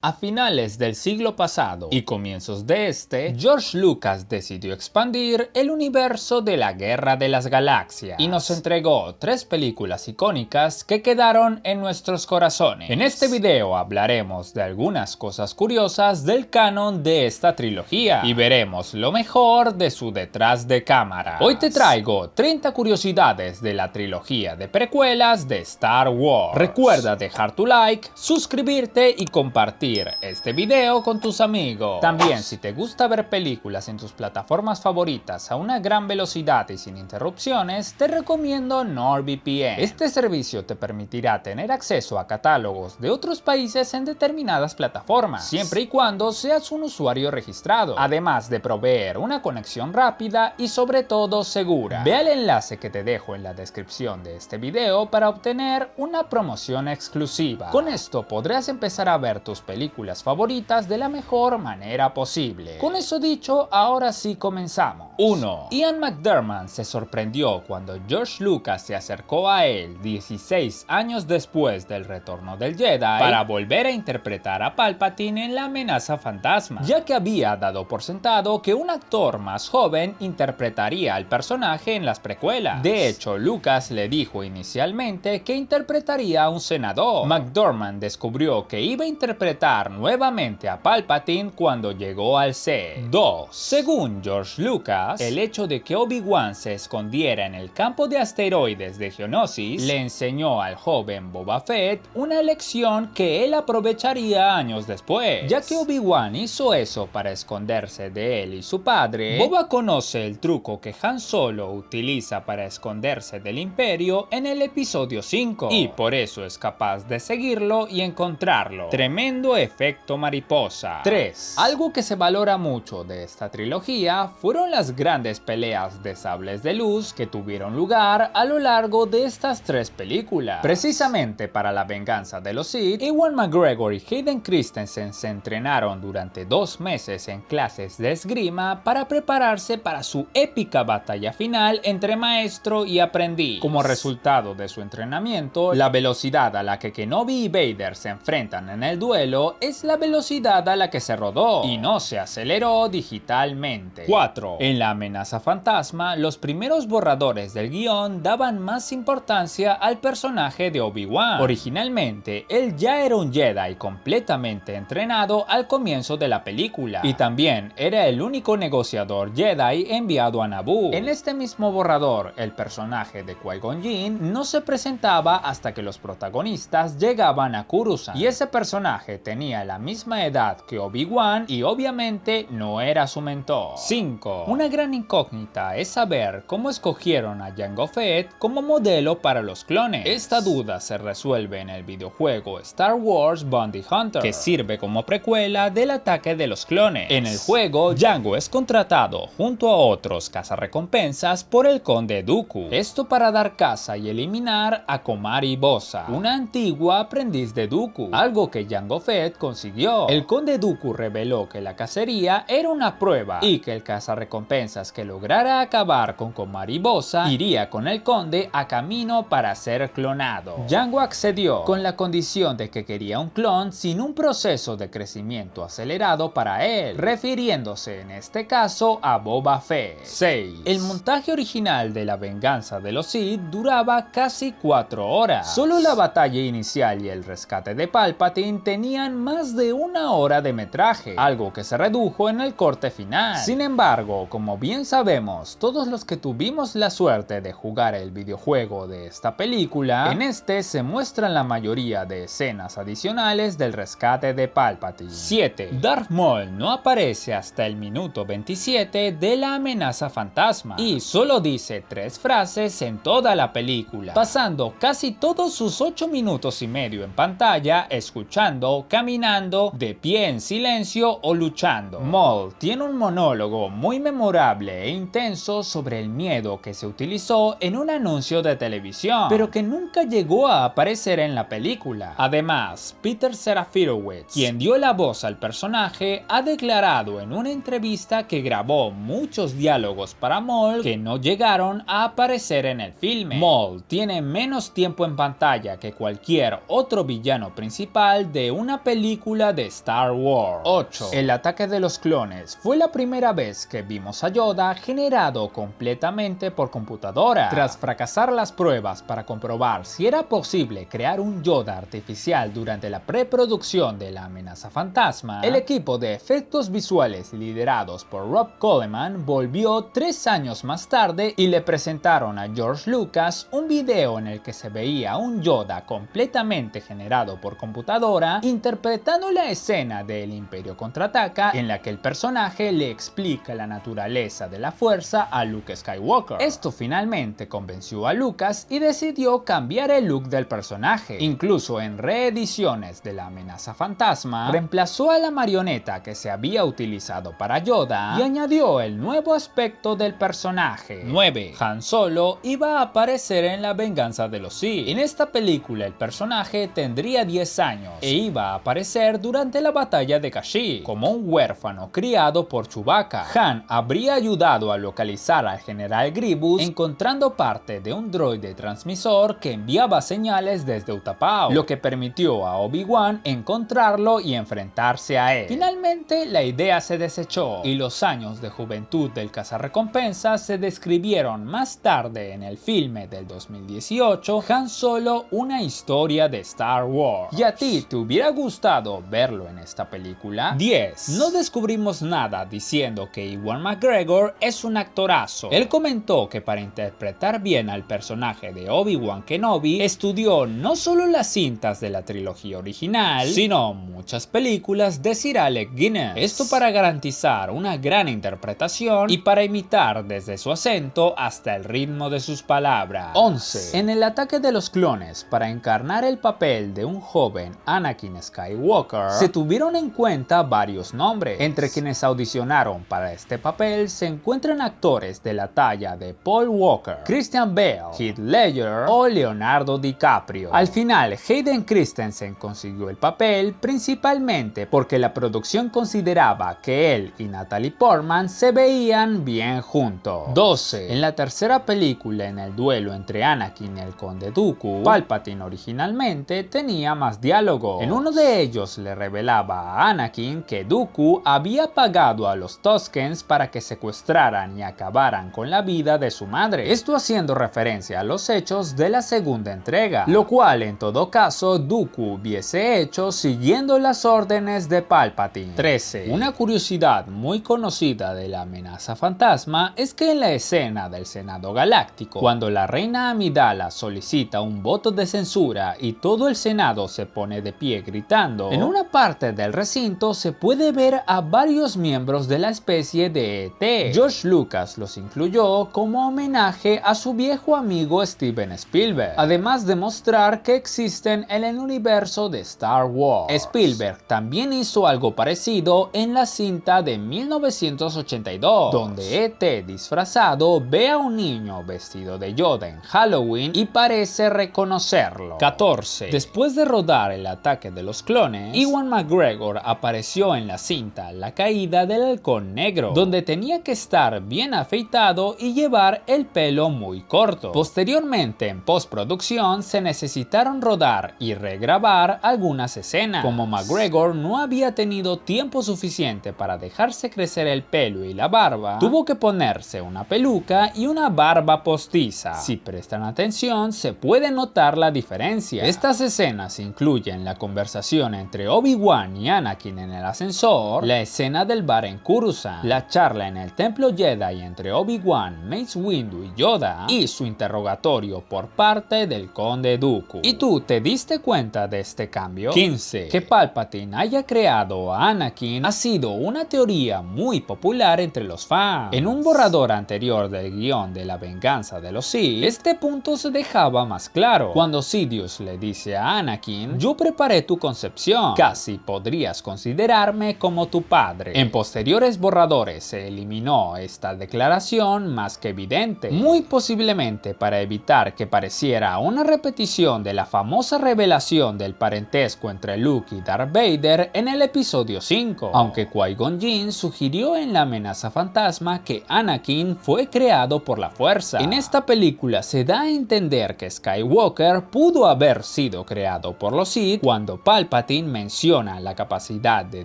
A finales del siglo pasado y comienzos de este, George Lucas decidió expandir el universo de la Guerra de las Galaxias y nos entregó 3 películas icónicas que quedaron en nuestros corazones. En este video hablaremos de algunas cosas curiosas del canon de esta trilogía y veremos lo mejor de su detrás de cámaras. Hoy te traigo 30 curiosidades de la trilogía de precuelas de Star Wars. Recuerda dejar tu like, suscribirte y compartir este video con tus amigos. También, si te gusta ver películas en tus plataformas favoritas a una gran velocidad y sin interrupciones, te recomiendo NordVPN. Este servicio te permitirá tener acceso a catálogos de otros países en determinadas plataformas, siempre y cuando seas un usuario registrado, además de proveer una conexión rápida y sobre todo segura. Ve al enlace que te dejo en la descripción de este video para obtener una promoción exclusiva. Con esto podrás empezar a ver tus películas favoritas de la mejor manera posible. Con eso dicho, ahora sí comenzamos. 1. Ian McDiarmid se sorprendió cuando George Lucas se acercó a él 16 años después del retorno del Jedi para volver a interpretar a Palpatine en La Amenaza Fantasma, ya que había dado por sentado que un actor más joven interpretaría al personaje en las precuelas. De hecho, Lucas le dijo inicialmente que interpretaría a un senador. McDiarmid descubrió que iba a interpretar nuevamente a Palpatine cuando llegó al set. 2. Según George Lucas, el hecho de que Obi-Wan se escondiera en el campo de asteroides de Geonosis le enseñó al joven Boba Fett una lección que él aprovecharía años después. Ya que Obi-Wan hizo eso para esconderse de él y su padre, Boba conoce el truco que Han Solo utiliza para esconderse del Imperio en el episodio 5 y por eso es capaz de seguirlo y encontrarlo. Tremendo efecto mariposa. 3. Algo que se valora mucho de esta trilogía fueron las grandes peleas de sables de luz que tuvieron lugar a lo largo de estas 3 películas. Precisamente para La Venganza de los Sith, Ewan McGregor y Hayden Christensen se entrenaron durante 2 meses en clases de esgrima para prepararse para su épica batalla final entre maestro y aprendiz. Como resultado de su entrenamiento, la velocidad a la que Kenobi y Vader se enfrentan en el duelo es la velocidad a la que se rodó y no se aceleró digitalmente. 4. En La Amenaza Fantasma, los primeros borradores del guión daban más importancia al personaje de Obi-Wan. Originalmente, él ya era un Jedi completamente entrenado al comienzo de la película y también era el único negociador Jedi enviado a Naboo. En este mismo borrador, el personaje de Qui-Gon Jinn no se presentaba hasta que los protagonistas llegaban a Coruscant y ese personaje tenía la misma edad que Obi-Wan y obviamente no era su mentor. 5. Una gran incógnita es saber cómo escogieron a Jango Fett como modelo para los clones. Esta duda se resuelve en el videojuego Star Wars Bounty Hunter, que sirve como precuela del ataque de los clones. En el juego, Jango es contratado junto a otros cazarrecompensas por el Conde Dooku. Esto para dar caza y eliminar a Komari Bosa, una antigua aprendiz de Dooku, algo que Jango Fett consiguió. El Conde Dooku reveló que la cacería era una prueba y que el cazarrecompensas que lograra acabar con Komari Bosa iría con el conde a camino para ser clonado. Jango accedió con la condición de que quería un clon sin un proceso de crecimiento acelerado para él, refiriéndose en este caso a Boba Fett. 6. El montaje original de La Venganza de los Sith duraba casi 4 horas. Solo la batalla inicial y el rescate de Palpatine tenían más de 1 hora de metraje, algo que se redujo en el corte final. Sin embargo, como bien sabemos, todos los que tuvimos la suerte de jugar el videojuego de esta película, en este se muestran la mayoría de escenas adicionales del rescate de Palpatine. 7. Darth Maul no aparece hasta el minuto 27 de La Amenaza Fantasma y solo dice 3 frases en toda la película, pasando casi todos sus 8 minutos y medio en pantalla escuchando, caminando, de pie en silencio o luchando. Maul tiene un monólogo muy memorable memorable e intenso sobre el miedo que se utilizó en un anuncio de televisión, pero que nunca llegó a aparecer en la película. Además, Peter Serafinowicz, quien dio la voz al personaje, ha declarado en una entrevista que grabó muchos diálogos para Maul que no llegaron a aparecer en el filme. Maul tiene menos tiempo en pantalla que cualquier otro villano principal de una película de Star Wars. 8. El ataque de los clones fue la primera vez que vimos a Yoda generado completamente por computadora. Tras fracasar las pruebas para comprobar si era posible crear un Yoda artificial durante la preproducción de La amenaza fantasma, el equipo de efectos visuales liderados por Rob Coleman volvió 3 años más tarde y le presentaron a George Lucas un video en el que se veía un Yoda completamente generado por computadora interpretando la escena de El Imperio Contraataca, en la que el personaje le explica la naturaleza de la fuerza a Luke Skywalker. Esto finalmente convenció a Lucas y decidió cambiar el look del personaje. Incluso en reediciones de La amenaza fantasma, reemplazó a la marioneta que se había utilizado para Yoda y añadió el nuevo aspecto del personaje. 9. Han Solo iba a aparecer en La venganza de los Sith. En esta película el personaje tendría 10 años e iba a aparecer durante la batalla de Kashyyyk como un huérfano criado por Chewbacca. Han habría ayudado a localizar al general Grievous encontrando parte de un droide transmisor que enviaba señales desde Utapau, lo que permitió a Obi-Wan encontrarlo y enfrentarse a él. Finalmente la idea se desechó y los años de juventud del cazarrecompensas se describieron más tarde en el filme del 2018 Han Solo, una historia de Star Wars. ¿Y a ti te hubiera gustado verlo en esta película? 10. No descubrimos nada diciendo que Ewan McGregor es un actorazo. Él comentó que para interpretar bien al personaje de Obi-Wan Kenobi estudió no solo las cintas de la trilogía original, sino muchas películas de Sir Alec Guinness. Esto para garantizar una gran interpretación y para imitar desde su acento hasta el ritmo de sus palabras. 11. En El ataque de los clones, para encarnar el papel de un joven Anakin Skywalker, se tuvieron en cuenta varios nombres. Entre quienes audicionaron para este papel se encuentran actores de la talla de Paul Walker, Christian Bale, Heath Ledger o Leonardo DiCaprio. Al final, Hayden Christensen consiguió el papel principalmente porque la producción consideraba que él y Natalie Portman se veían bien juntos. 12. En la tercera película, en el duelo entre Anakin y el Conde Dooku, Palpatine originalmente tenía más diálogo. En uno de ellos le revelaba a Anakin que Dooku había pagado a los Tuskens para que secuestraran y acabaran con la vida de su madre. Esto haciendo referencia a los hechos de la segunda entrega, lo cual en todo caso Dooku hubiese hecho siguiendo las órdenes de Palpatine. 13. Una curiosidad muy conocida de La amenaza fantasma es que en la escena del Senado Galáctico, cuando la reina Amidala solicita un voto de censura y todo el Senado se pone de pie gritando, en una parte del recinto se puede ver a varios miembros de la especie de ET. George Lucas los incluyó como homenaje a su viejo amigo Steven Spielberg, además de mostrar que existen en el universo de Star Wars. Spielberg también hizo algo parecido en la cinta de 1982, donde ET disfrazado ve a un niño vestido de Yoda en Halloween y parece reconocerlo. 14. Después de rodar El ataque de los clones, Ewan McGregor apareció en la cinta La caída del halcón negro, donde tenía que estar bien afeitado y llevar el pelo muy corto. Posteriormente, en postproducción, se necesitaron rodar y regrabar algunas escenas. Como McGregor no había tenido tiempo suficiente para dejarse crecer el pelo y la barba, tuvo que ponerse una peluca y una barba postiza. Si prestan atención, se puede notar la diferencia. Estas escenas incluyen la conversación entre Obi-Wan y Anakin en el ascensor, la escena del bar en Coruscant, la charla en el templo Jedi entre Obi-Wan, Mace Windu y Yoda, y su interrogatorio por parte del Conde Dooku. ¿Y tú te diste cuenta de este cambio? 15. Que Palpatine haya creado a Anakin ha sido una teoría muy popular entre los fans. En un borrador anterior del guión de La venganza de los Sith, este punto se dejaba más claro. Cuando Sidious le dice a Anakin: "Yo preparé tu concepción, casi podrías considerarme como tu padre". En posteriores borradores se eliminó eliminó esta declaración más que evidente, muy posiblemente para evitar que pareciera una repetición de la famosa revelación del parentesco entre Luke y Darth Vader en el episodio 5, aunque Qui-Gon Jinn sugirió en La amenaza fantasma que Anakin fue creado por la fuerza. En esta película se da a entender que Skywalker pudo haber sido creado por los Sith cuando Palpatine menciona la capacidad de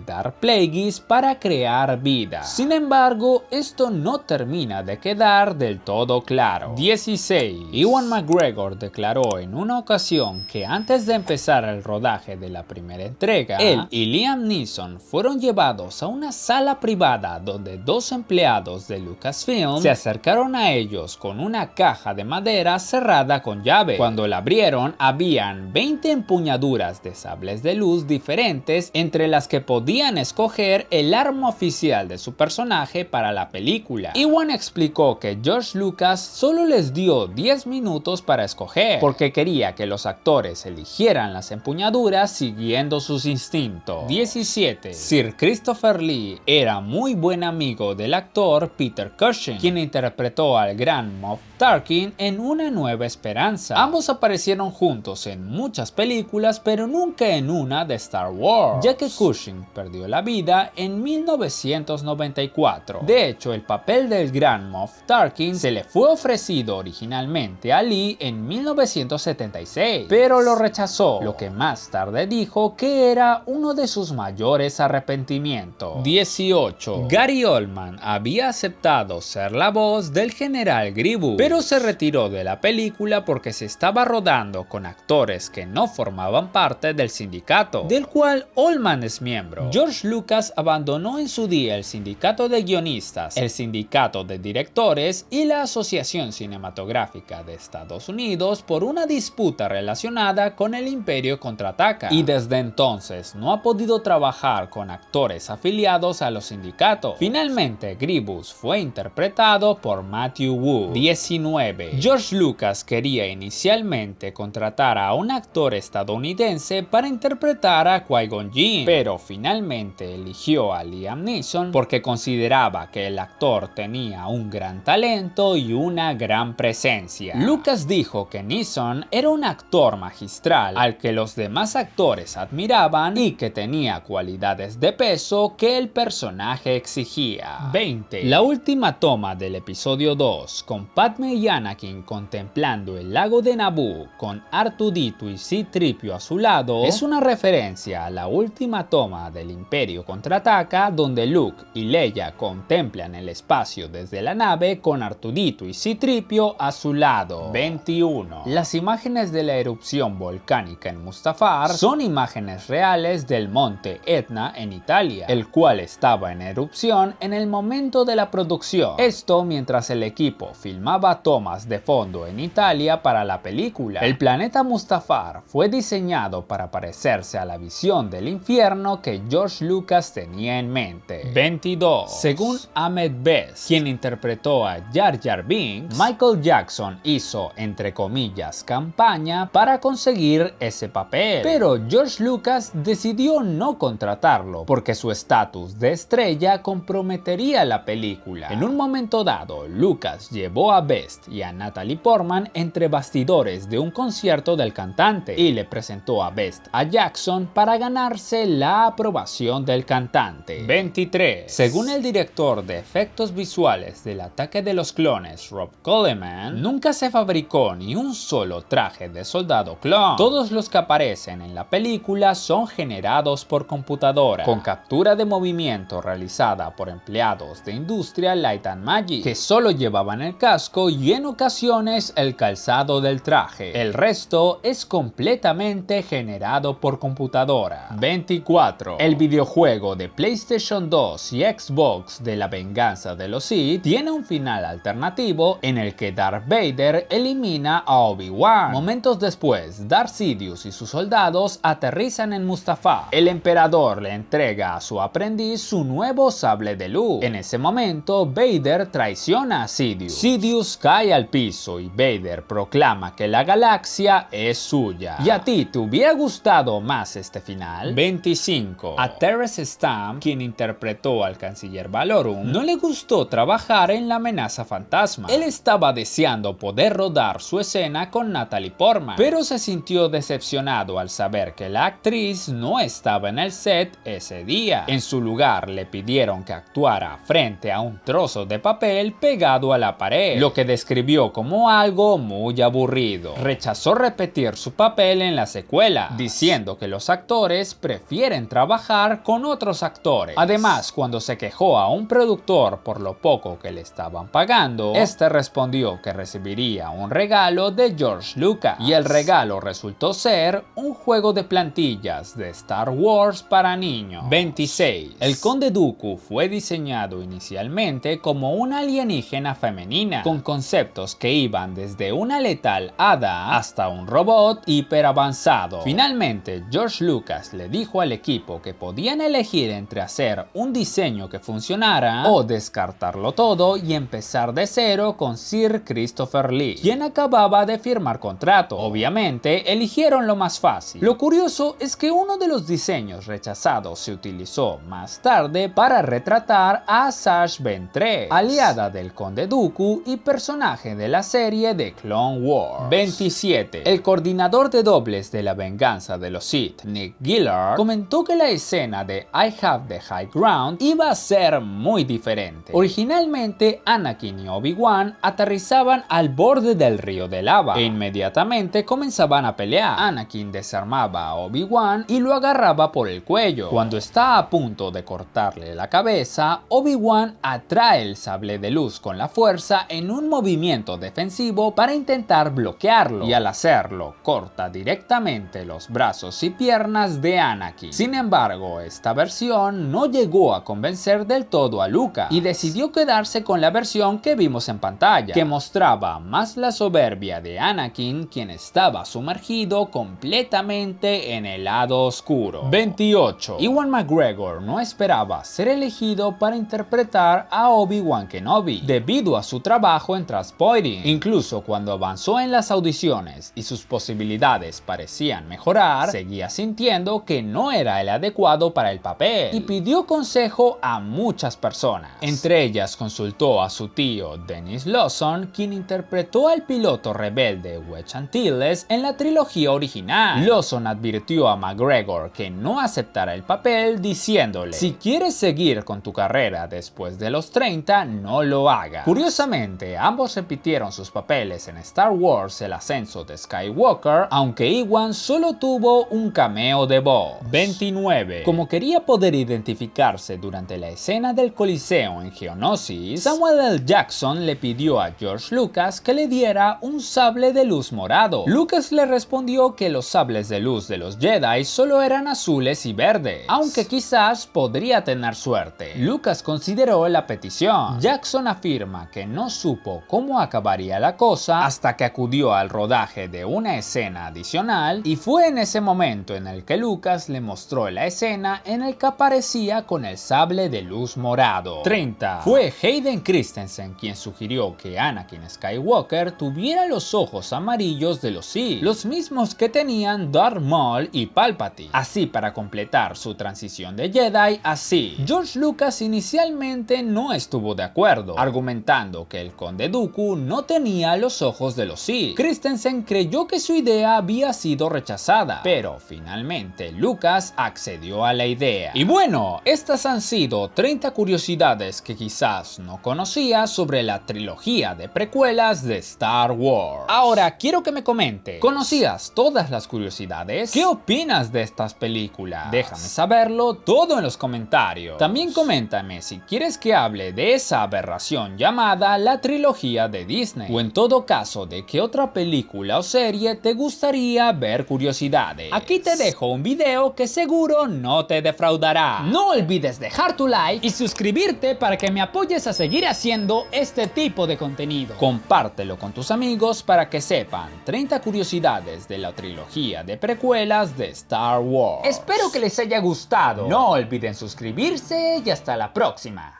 Darth Plagueis para crear vida. Sin embargo, esto no termina de quedar del todo claro. 16. Ewan McGregor declaró en una ocasión que antes de empezar el rodaje de la primera entrega, él y Liam Neeson fueron llevados a una sala privada donde dos empleados de Lucasfilm se acercaron a ellos con una caja de madera cerrada con llave. Cuando la abrieron, habían 20 empuñaduras de sables de luz diferentes, entre las que podían escoger el arma oficial de su personaje para la película. Ewan explicó que George Lucas solo les dio 10 minutos para escoger, porque quería que los actores eligieran las empuñaduras siguiendo sus instintos. 17. Sir Christopher Lee era muy buen amigo del actor Peter Cushing, quien interpretó al gran Moff Tarkin en Una Nueva Esperanza. Ambos aparecieron juntos en muchas películas, pero nunca en una de Star Wars, ya que Cushing perdió la vida en 1994. De hecho, el papel del gran Moff Tarkin se le fue ofrecido originalmente a Lee en 1976, pero lo rechazó, lo que más tarde dijo que era uno de sus mayores arrepentimientos. 18. Gary Oldman había aceptado ser la voz del general Grievous, pero se retiró de la película porque se estaba rodando con actores que no formaban parte del sindicato, del cual Oldman es miembro. George Lucas abandonó en su día el sindicato de guionistas, el sindicato de directores y la Asociación Cinematográfica de Estados Unidos por una disputa relacionada con El Imperio Contraataca, y desde entonces no ha podido trabajar con actores afiliados a los sindicatos. Finalmente, Grievous fue interpretado por Matthew Wu. 19. George Lucas quería inicialmente contratar a un actor estadounidense para interpretar a Qui-Gon Jinn, pero finalmente eligió a Liam Neeson porque consideraba que el actor tenía un gran talento y una gran presencia. Lucas dijo que Neeson era un actor magistral al que los demás actores admiraban y que tenía cualidades de peso que el personaje exigía. 20. La última toma del episodio 2, con Padme y Anakin contemplando el lago de Naboo con R2-D2 y C-3PO a su lado, es una referencia a la última toma del Imperio Contraataca, donde Luke y Leia contemplan el espacio desde la nave con R2-D2 y C-3PO a su lado. 21. Las imágenes de la erupción volcánica en Mustafar son imágenes reales del monte Etna en Italia, el cual estaba en erupción en el momento de la producción. Esto mientras el equipo filmaba tomas de fondo en Italia para la película. El planeta Mustafar fue diseñado para parecerse a la visión del infierno que George Lucas tenía en mente. 22. Según Ahmed Best, quien interpretó a Jar Jar Binks, Michael Jackson hizo, entre comillas, campaña para conseguir ese papel, pero George Lucas decidió no contratarlo porque su estatus de estrella comprometería la película. En un momento dado, Lucas llevó a Best y a Natalie Portman entre bastidores de un concierto del cantante y le presentó a Best a Jackson para ganarse la aprobación del cantante. 23. Según el director de efectos visuales del Ataque de los Clones, Rob Coleman, nunca se fabricó ni un solo traje de soldado clon. Todos los que aparecen en la película son generados por computadora, con captura de movimiento realizada por empleados de industria Light and Magic, que solo llevaban el casco y en ocasiones el calzado del traje. El resto es completamente generado por computadora. 24. El videojuego de PlayStation 2 y Xbox de la venganza de los Sith tiene un final alternativo en el que Darth Vader elimina a Obi-Wan. Momentos después, Darth Sidious y sus soldados aterrizan en Mustafar. El emperador le entrega a su aprendiz su nuevo sable de luz. En ese momento, Vader traiciona a Sidious. Sidious cae al piso y Vader proclama que la galaxia es suya. ¿Y a ti te hubiera gustado más este final? 25. A Terrence Stamp, quien interpretó al canciller Valorum, Tatum no le gustó trabajar en La amenaza fantasma. Él estaba deseando poder rodar su escena con Natalie Portman, pero se sintió decepcionado al saber que la actriz no estaba en el set ese día. En su lugar le pidieron que actuara frente a un trozo de papel pegado a la pared, lo que describió como algo muy aburrido. Rechazó repetir su papel en la secuela, diciendo que los actores prefieren trabajar con otros actores. Además, cuando se quejó a un productor por lo poco que le estaban pagando, este respondió que recibiría un regalo de George Lucas, y el regalo resultó ser un juego de plantillas de Star Wars para niños. 26. El Conde Dooku fue diseñado inicialmente como una alienígena femenina, con conceptos que iban desde una letal hada hasta un robot hiper avanzado. Finalmente, George Lucas le dijo al equipo que podían elegir entre hacer un diseño que funcionara o descartarlo todo y empezar de cero con Sir Christopher Lee, quien acababa de firmar contrato. Obviamente, eligieron lo más fácil. Lo curioso es que uno de los diseños rechazados se utilizó más tarde para retratar a Asajj Ventress, aliada del Conde Dooku y personaje de la serie de Clone Wars. 27. El coordinador de dobles de La venganza de los Sith, Nick Gillard, comentó que la escena de I Have the High Ground iba a ser muy diferente. Originalmente, Anakin y Obi-Wan aterrizaban al borde del río de lava e inmediatamente comenzaban a pelear. Anakin desarmaba a Obi-Wan y lo agarraba por el cuello. Cuando está a punto de cortarle la cabeza, Obi-Wan atrae el sable de luz con la fuerza en un movimiento defensivo para intentar bloquearlo, y al hacerlo corta directamente los brazos y piernas de Anakin. Sin embargo, esta versión no llegó a convencer del todo a Lucas y decidió quedarse con la versión que vimos en pantalla, que mostraba más la soberbia de Anakin, quien estaba sumergido completamente en el lado oscuro. 28. Ewan McGregor no esperaba ser elegido para interpretar a Obi-Wan Kenobi debido a su trabajo en Trainspotting. Incluso cuando avanzó en las audiciones y sus posibilidades parecían mejorar, seguía sintiendo que no era el adecuado para el papel y pidió consejo a muchas personas. Entre ellas consultó a su tío Denis Lawson, quien interpretó al piloto rebelde Wedge Antilles en la trilogía original. Lawson advirtió a McGregor que no aceptara el papel, diciéndole: si quieres seguir con tu carrera después de los 30, no lo hagas. Curiosamente, ambos repitieron sus papeles en Star Wars: El ascenso de Skywalker, aunque Ewan solo tuvo un cameo de voz. 29. Como quería poder identificarse durante la escena del Coliseo en Geonosis, Samuel L. Jackson le pidió a George Lucas que le diera un sable de luz morado. Lucas le respondió que los sables de luz de los Jedi solo eran azules y verdes, aunque quizás podría tener suerte. Lucas consideró la petición. Jackson afirma que no supo cómo acabaría la cosa hasta que acudió al rodaje de una escena adicional, y fue en ese momento en el que Lucas le mostró la escena en el que aparecía con el sable de luz morado. 30. Fue Hayden Christensen quien sugirió que Anakin Skywalker tuviera los ojos amarillos de los Sith, los mismos que tenían Darth Maul y Palpatine, así para completar su transición de Jedi a Sith. George Lucas inicialmente no estuvo de acuerdo, argumentando que el Conde Dooku no tenía los ojos de los Sith. Christensen creyó que su idea había sido rechazada, pero finalmente Lucas accedió a la idea. Y bueno, estas han sido 30 curiosidades que quizás no conocías sobre la trilogía de precuelas de Star Wars. Ahora quiero que me comentes, ¿conocías todas las curiosidades? ¿Qué opinas de estas películas? Déjame saberlo todo en los comentarios. También coméntame si quieres que hable de esa aberración llamada la trilogía de Disney, o en todo caso de qué otra película o serie te gustaría ver curiosidades. Aquí te dejo un video que seguro no te defraudará. No olvides dejar tu like y suscribirte para que me apoyes a seguir haciendo este tipo de contenido. Compártelo con tus amigos para que sepan 30 curiosidades de la trilogía de precuelas de Star Wars. Espero que les haya gustado. No olviden suscribirse y hasta la próxima.